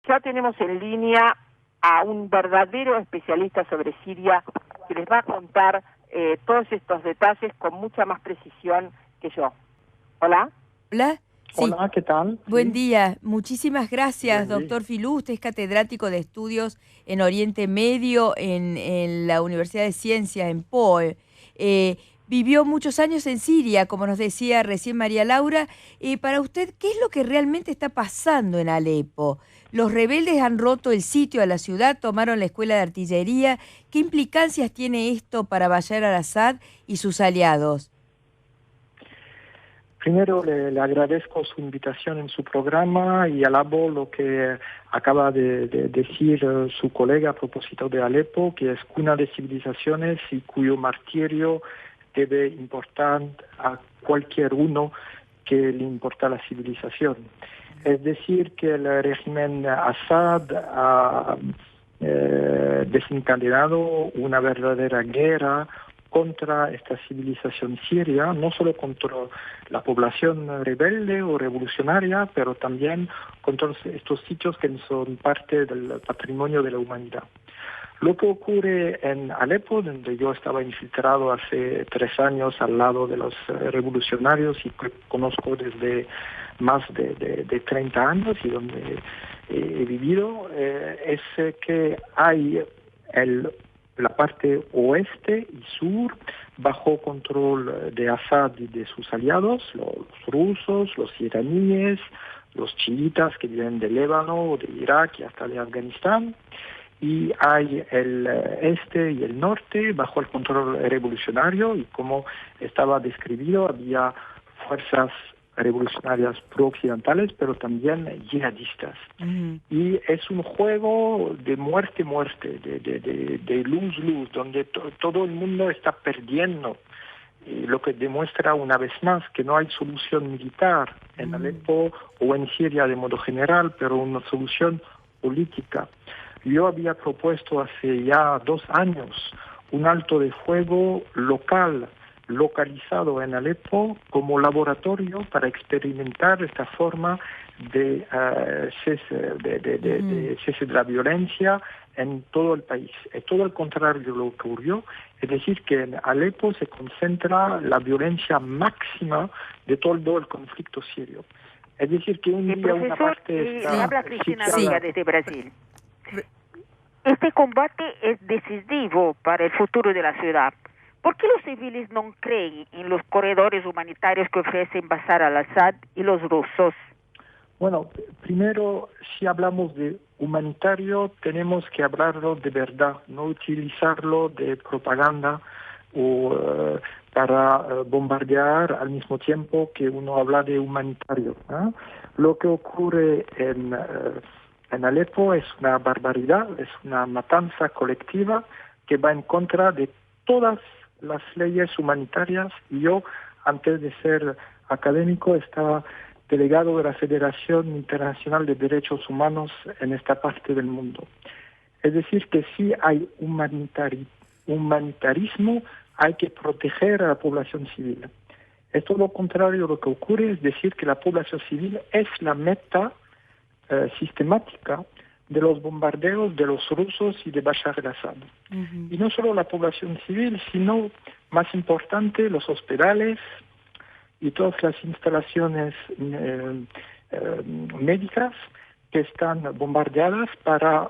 Ya tenemos en línea a un verdadero especialista sobre Siria que les va a contar todos estos detalles con mucha más precisión que yo. ¿Hola? Hola. Sí. Hola, ¿qué tal? Buen Sí. día. Muchísimas gracias, Buen día. doctor Filú. Usted es catedrático de estudios en Oriente Medio en la Universidad de Ciencias en POE. Vivió muchos años en Siria, como nos decía recién María Laura. Para usted, ¿qué es lo que realmente está pasando en Alepo? Los rebeldes han roto el sitio a la ciudad, tomaron la escuela de artillería. ¿Qué implicancias tiene esto para Bashar al-Assad y sus aliados? Primero le agradezco su invitación en su programa y alabo lo que acaba de decir su colega a propósito de Alepo, que es cuna de civilizaciones y cuyo martirio debe importar a cualquier uno que le importa la civilización. Es decir, que el régimen Assad ha desencadenado una verdadera guerra contra esta civilización siria, no solo contra la población rebelde o revolucionaria, pero también contra estos sitios que son parte del patrimonio de la humanidad. Lo que ocurre en Alepo, donde yo estaba infiltrado hace 3 años al lado de los revolucionarios y que conozco desde más de 30 años y donde he vivido, es que hay la parte oeste y sur bajo control de Assad y de sus aliados, los rusos, los iraníes, los chiitas que vienen de Líbano, de Irak y hasta de Afganistán. Y hay el este y el norte bajo el control revolucionario y como estaba describido había fuerzas revolucionarias pro-occidentales pero también yihadistas. Y es un juego de muerte, de luz, donde todo el mundo está perdiendo. Y lo que demuestra una vez más que no hay solución militar en Alepo o en Siria de modo general, pero una solución política. Yo había propuesto hace ya 2 años un alto de fuego localizado en Alepo como laboratorio para experimentar esta forma de cese de la violencia en todo el país. Es todo el contrario de lo que ocurrió, es decir, que en Alepo se concentra la violencia máxima de todo el conflicto sirio. Es decir, que un día una parte está... Habla Cristina Sí. Vega desde Brasil. Este combate es decisivo para el futuro de la ciudad. ¿Por qué los civiles no creen en los corredores humanitarios que ofrecen Bashar al-Assad y los rusos? Bueno, primero, si hablamos de humanitario, tenemos que hablarlo de verdad, no utilizarlo de propaganda o para bombardear al mismo tiempo que uno habla de humanitario, ¿no? Lo que ocurre en Alepo es una barbaridad, es una matanza colectiva que va en contra de todas las leyes humanitarias. Y yo, antes de ser académico, estaba delegado de la Federación Internacional de Derechos Humanos en esta parte del mundo. Es decir, que si hay humanitarismo, hay que proteger a la población civil. Es todo lo contrario lo que ocurre, es decir, que la población civil es la meta sistemática de los bombardeos de los rusos y de Bashar al-Assad. Y no solo la población civil, sino, más importante, los hospitales y todas las instalaciones médicas que están bombardeadas para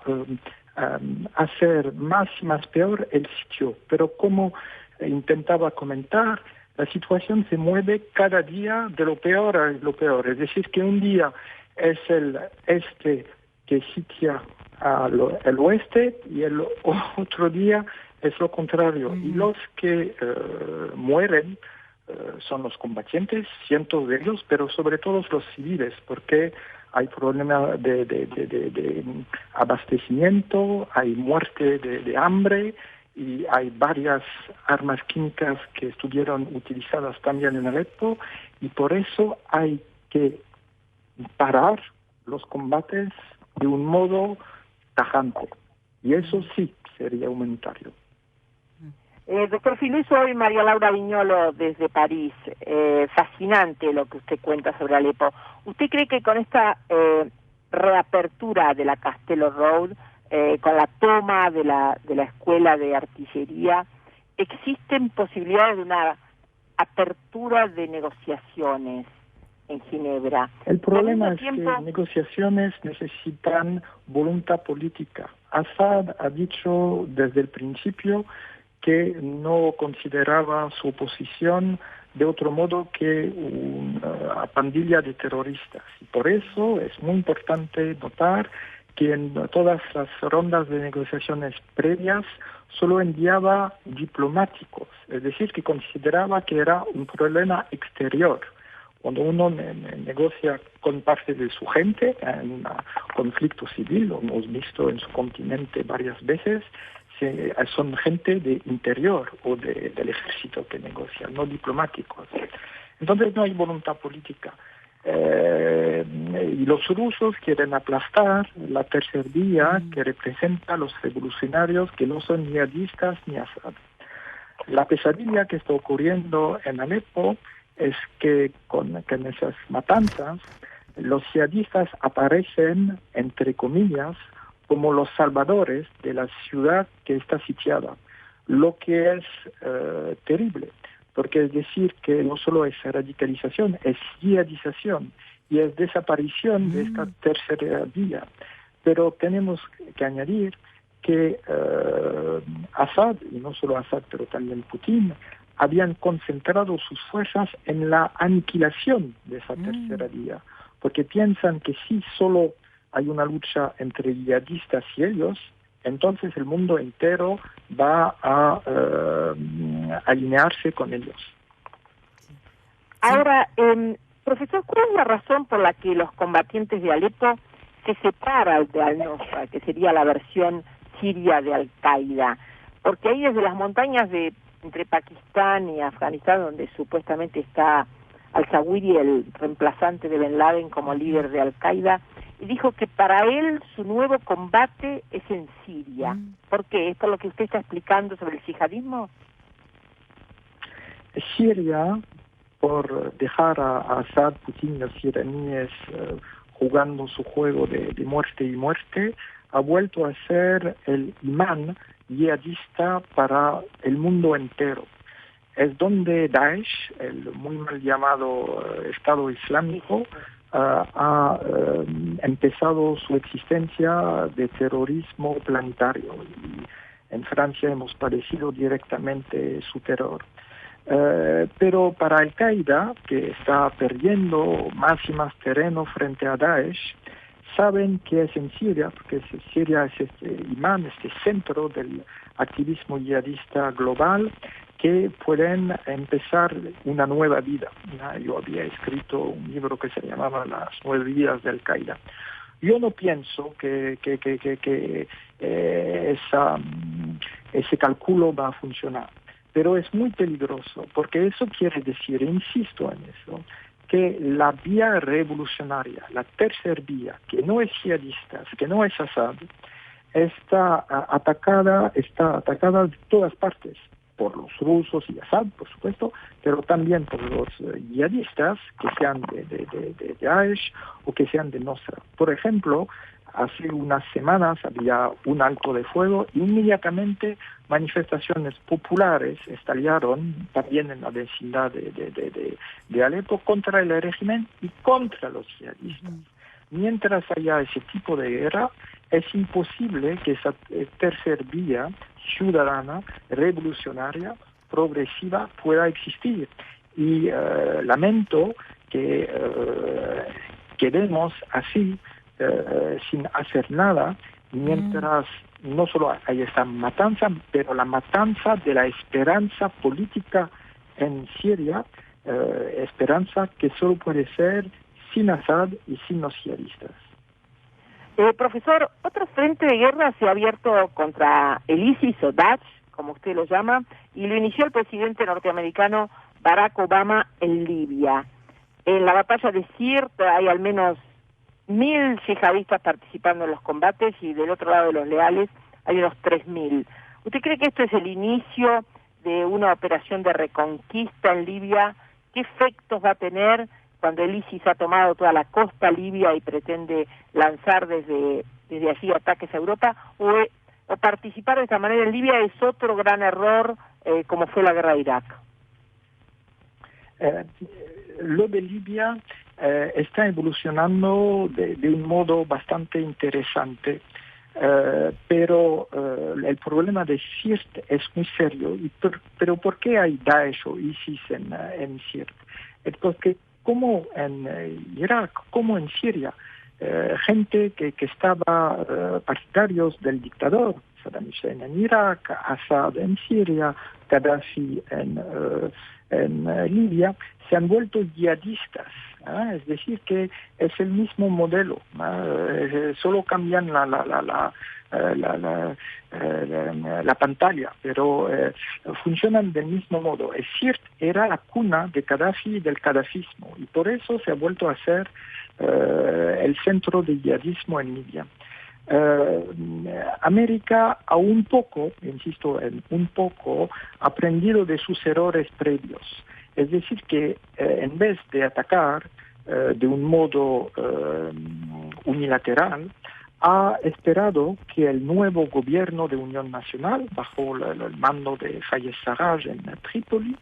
hacer más y más peor el sitio. Pero como intentaba comentar, la situación se mueve cada día de lo peor a lo peor. Es decir, que un día es el este que sitia el oeste y el otro día es lo contrario. Y los que mueren son los combatientes, cientos de ellos, pero sobre todo los civiles, porque hay problemas de abastecimiento, hay muerte de hambre y hay varias armas químicas que estuvieron utilizadas también en Alepo y por eso hay que parar los combates de un modo tajante. Y eso sí sería humanitario. Doctor Filú, soy María Laura Viñolo desde París. Fascinante lo que usted cuenta sobre Alepo. ¿Usted cree que con esta reapertura de la Castello Road, con la toma de la escuela de artillería, ¿existen posibilidades de una apertura de negociaciones en Ginebra? El problema es que negociaciones necesitan voluntad política. Assad ha dicho desde el principio que no consideraba su oposición de otro modo que una pandilla de terroristas. Y por eso es muy importante notar que en todas las rondas de negociaciones previas solo enviaba diplomáticos, es decir, que consideraba que era un problema exterior. Cuando uno negocia con parte de su gente en un conflicto civil, lo hemos visto en su continente varias veces, son gente de interior o del ejército que negocia, no diplomáticos. Entonces no hay voluntad política. Y los rusos quieren aplastar la tercera vía que representa a los revolucionarios que no son yihadistas ni Assad. La pesadilla que está ocurriendo en Alepo es que con esas matanzas los yihadistas aparecen, entre comillas, como los salvadores de la ciudad que está sitiada, lo que es terrible. Porque es decir que no solo es radicalización, es yihadización y es desaparición de esta tercera vía. Pero tenemos que añadir que Assad, y no solo Assad, pero también Putin, habían concentrado sus fuerzas en la aniquilación de esa tercera vía, porque piensan que si solo hay una lucha entre yihadistas y ellos, entonces el mundo entero va a alinearse con ellos. Ahora, profesor, ¿cuál es la razón por la que los combatientes de Alepo se separan de Al-Nusra, que sería la versión siria de Al-Qaeda? Porque ahí desde las montañas entre Pakistán y Afganistán, donde supuestamente está al-Zawahiri, el reemplazante de Ben Laden como líder de Al-Qaeda, y dijo que para él su nuevo combate es en Siria. ¿Por qué? ¿Es por lo que usted está explicando sobre el yihadismo? Siria, por dejar a Assad, Putin y los iraníes jugando su juego de muerte y muerte, ha vuelto a ser el imán yihadista para el mundo entero. Es donde Daesh, el muy mal llamado Estado Islámico, ha empezado su existencia de terrorismo planetario. Y en Francia hemos padecido directamente su terror. Pero para Al-Qaeda, que está perdiendo más y más terreno frente a Daesh, saben que es en Siria, porque Siria es este imán, este centro del activismo yihadista global, que pueden empezar una nueva vida. Yo había escrito un libro que se llamaba Las 9 vidas de Al-Qaeda. Yo no pienso que ese cálculo va a funcionar, pero es muy peligroso, porque eso quiere decir, insisto en eso, que la vía revolucionaria, la tercera vía, que no es yihadista, que no es Assad, está atacada de todas partes, por los rusos y Assad, por supuesto, pero también por los yihadistas, que sean de Daesh o que sean de Nusra. Por ejemplo, hace unas semanas había un alto de fuego y inmediatamente manifestaciones populares estallaron también en la vecindad de Alepo contra el régimen y contra los yihadistas. Mientras haya ese tipo de guerra, es imposible que esa tercera vía ciudadana, revolucionaria, progresiva pueda existir. Y lamento que quedemos así, sin hacer nada, mientras no solo hay esta matanza, pero la matanza de la esperanza política en Siria, esperanza que solo puede ser sin Assad y sin los yihadistas. Profesor, otro frente de guerra se ha abierto contra el ISIS o Daesh, como usted lo llama, y lo inició el presidente norteamericano Barack Obama en Libia. En la batalla de Sirte hay al menos 1.000 yihadistas participando en los combates y del otro lado de los leales hay unos 3.000. ¿Usted cree que esto es el inicio de una operación de reconquista en Libia? ¿Qué efectos va a tener cuando el ISIS ha tomado toda la costa libia y pretende lanzar desde allí ataques a Europa, o participar de esta manera en Libia es otro gran error, como fue la guerra de Irak? Lo de Libia está evolucionando de un modo bastante interesante, pero el problema de Sirte es muy serio. Pero ¿por qué hay Daesh o ISIS en Sirte? Es porque como en Irak, como en Siria, gente que estaba partidarios del dictador, Saddam Hussein en Irak, Assad en Siria, Gaddafi en Libia, se han vuelto yihadistas. Es decir, que es el mismo modelo, solo cambian la pantalla, pero funcionan del mismo modo. Sirte era la cuna de Gaddafi y del gadafismo, y por eso se ha vuelto a ser el centro de yihadismo en Libia. América ha un poco, insisto, un poco, aprendido de sus errores previos. Es decir, que en vez de atacar de un modo unilateral, ha esperado que el nuevo gobierno de Unión Nacional, bajo el mando de Fayez Sarraj en Trípoli,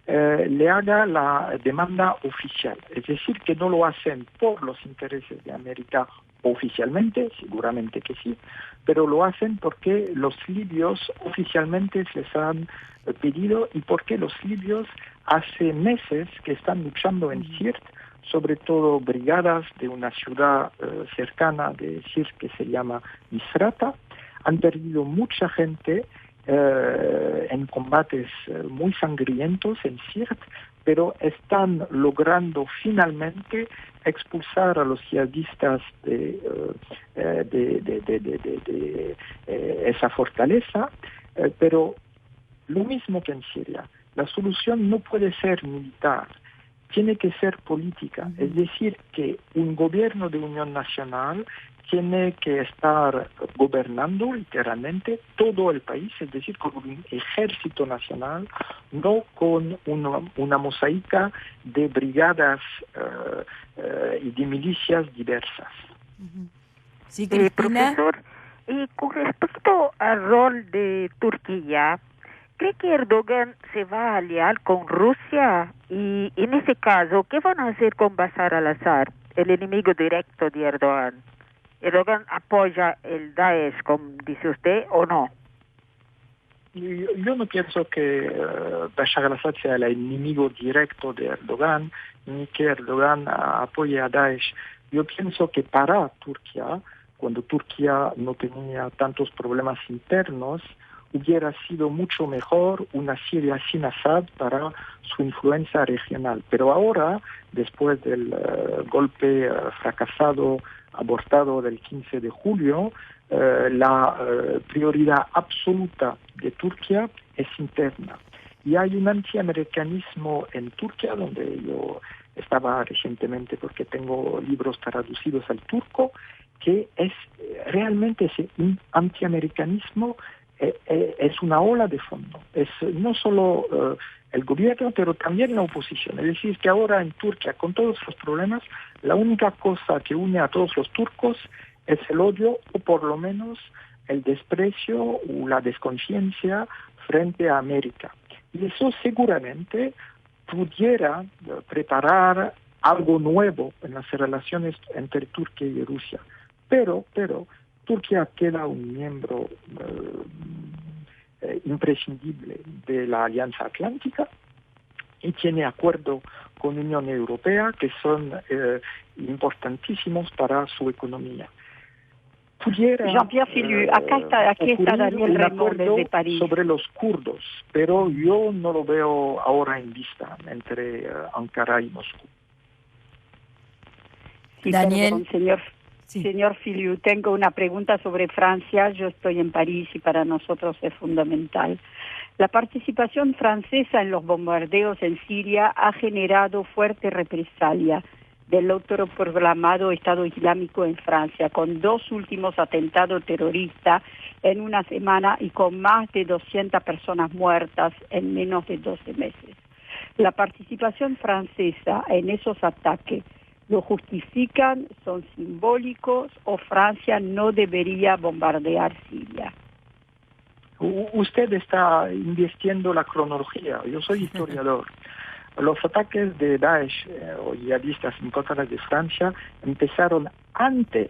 le haga la demanda oficial. Es decir, que no lo hacen por los intereses de América oficialmente, seguramente que sí, pero lo hacen porque los libios oficialmente les han pedido y porque los libios hace meses que están luchando en Sirte, sobre todo brigadas de una ciudad cercana de Sirte que se llama Misrata. Han perdido mucha gente en combates muy sangrientos en Sirte, pero están logrando finalmente expulsar a los yihadistas de esa fortaleza, pero lo mismo que en Siria, la solución no puede ser militar, tiene que ser política, es decir, que un gobierno de unión nacional tiene que estar gobernando literalmente todo el país, es decir, con un ejército nacional, no con una mosaica de brigadas y de milicias diversas. Sí, Cristina. Profesor, y con respecto al rol de Turquía, ¿cree que Erdogan se va a aliar con Rusia? Y en ese caso, ¿qué van a hacer con Bashar al-Assad, el enemigo directo de Erdogan? ¿Erdogan apoya el Daesh, como dice usted, o no? Yo no pienso que Bashar al-Assad sea el enemigo directo de Erdogan, ni que Erdogan apoye a Daesh. Yo pienso que para Turquía, cuando Turquía no tenía tantos problemas internos, hubiera sido mucho mejor una Siria sin Assad para su influencia regional. Pero ahora, después del golpe fracasado, abortado del 15 de julio, la prioridad absoluta de Turquía es interna. Y hay un antiamericanismo en Turquía, donde yo estaba recientemente porque tengo libros traducidos al turco, que es realmente ese antiamericanismo es una ola de fondo. Es no solo el gobierno, pero también la oposición. Es decir, que ahora en Turquía, con todos los problemas, la única cosa que une a todos los turcos es el odio, o por lo menos el desprecio o la desconfianza frente a América. Y eso seguramente pudiera preparar algo nuevo en las relaciones entre Turquía y Rusia. Pero Turquía queda un miembro imprescindible de la Alianza Atlántica y tiene acuerdo con la Unión Europea que son importantísimos para su economía. Jean-Pierre Filiu, aquí está Daniel Raymond desde París. Sobre los kurdos, pero yo no lo veo ahora en vista entre Ankara y Moscú. Sí, Daniel. Perdón, señor Filiu, tengo una pregunta sobre Francia. Yo estoy en París y para nosotros es fundamental. La participación francesa en los bombardeos en Siria ha generado fuerte represalia del autoproclamado Estado Islámico en Francia, con 2 últimos atentados terroristas en una semana y con más de 200 personas muertas en menos de 12 meses. ¿La participación francesa en esos ataques lo justifican, son simbólicos o Francia no debería bombardear Siria? Usted está invirtiendo la cronología. Yo soy historiador. Los ataques de Daesh o yihadistas en contra de Francia empezaron antes,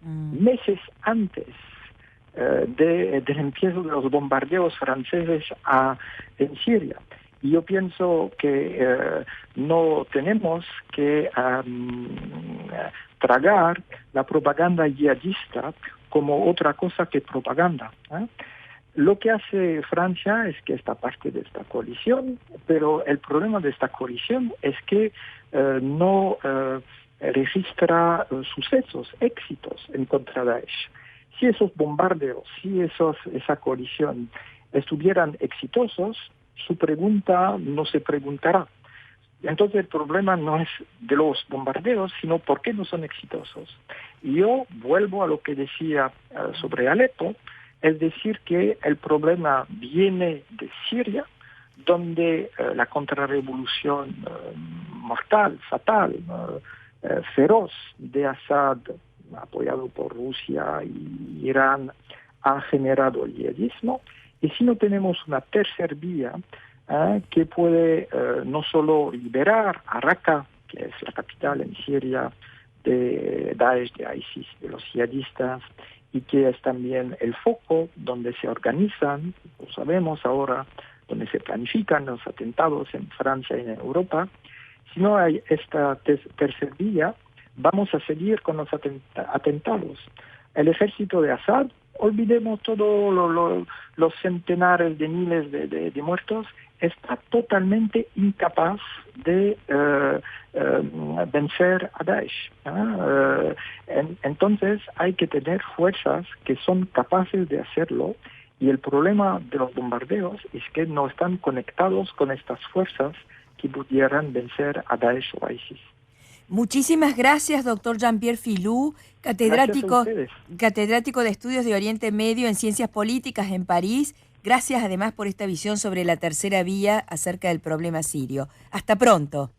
meses antes del empiezo de los bombardeos franceses en Siria. Y yo pienso que no tenemos que tragar la propaganda yihadista como otra cosa que propaganda. Lo que hace Francia es que está parte de esta coalición, pero el problema de esta coalición es que no registra sucesos, éxitos en contra de Daesh. Si esos bombardeos, si esa coalición estuvieran exitosos, su pregunta no se preguntará. Entonces el problema no es de los bombardeos, sino por qué no son exitosos. Y yo vuelvo a lo que decía sobre Alepo, es decir, que el problema viene de Siria, donde la contrarrevolución mortal, fatal, feroz de Assad, apoyado por Rusia y Irán, ha generado el yihadismo. Y si no tenemos una tercera vía que puede no solo liberar a Raqqa, que es la capital en Siria de Daesh, de ISIS, de los yihadistas, y que es también el foco donde se organizan, lo sabemos ahora, donde se planifican los atentados en Francia y en Europa. Si no hay esta tercera vía, vamos a seguir con los atentados. El ejército de Assad, olvidemos todos los centenares de miles de muertos, está totalmente incapaz de vencer a Daesh. Entonces hay que tener fuerzas que son capaces de hacerlo, y el problema de los bombardeos es que no están conectados con estas fuerzas que pudieran vencer a Daesh o a ISIS. Muchísimas gracias, doctor Jean-Pierre Filou, catedrático de Estudios de Oriente Medio en Ciencias Políticas en París. Gracias además por esta visión sobre la tercera vía acerca del problema sirio. Hasta pronto.